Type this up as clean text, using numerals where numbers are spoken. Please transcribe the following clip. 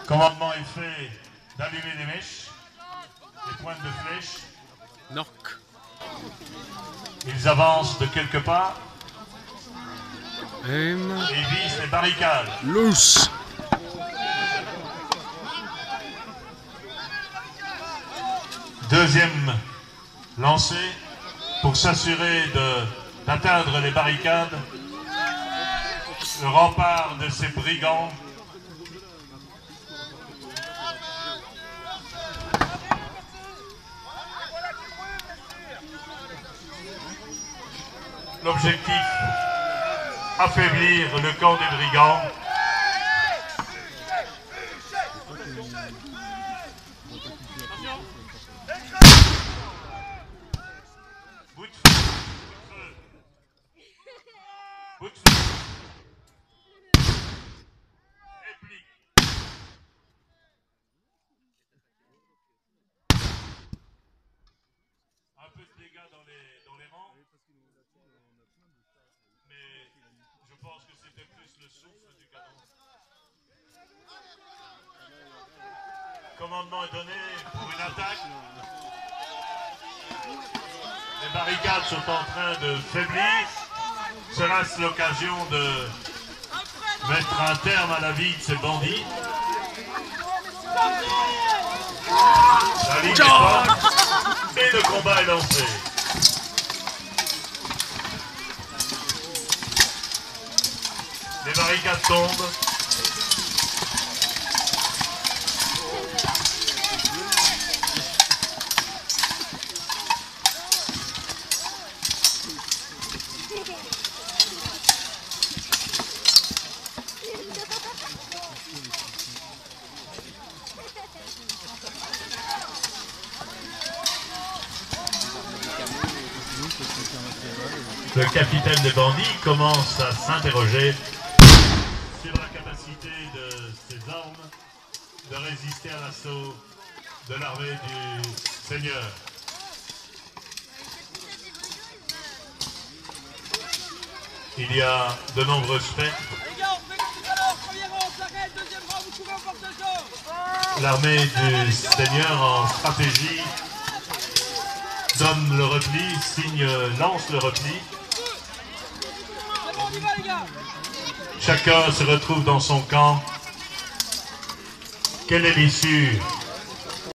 Commandement est fait d'allumer des mèches, des pointes de flèches. Noc. Ils avancent de quelques pas Et visent les barricades. loose. Deuxième lancé pour s'assurer d'atteindre les barricades. Le rempart de ces brigands. L'objectif, affaiblir le camp des brigands. Bout de feu, bout de feu. Réplique. Un peu de dégâts dans les rangs. Mais je pense que c'était plus le souffle du canon. Commandement est donné pour une attaque. Les barricades sont en train de faiblir. Sera-ce l'occasion de mettre un terme à la vie de ces bandits? La ligne est forte et le combat est lancé. Les barricades tombent. Le capitaine des bandits commence à s'interroger sur la capacité de ses armes de résister à l'assaut de l'armée du Seigneur. Il y a de nombreuses faits. L'armée du Seigneur en stratégie donne le repli, lance le repli. Chacun se retrouve dans son camp. Quelle est l'issue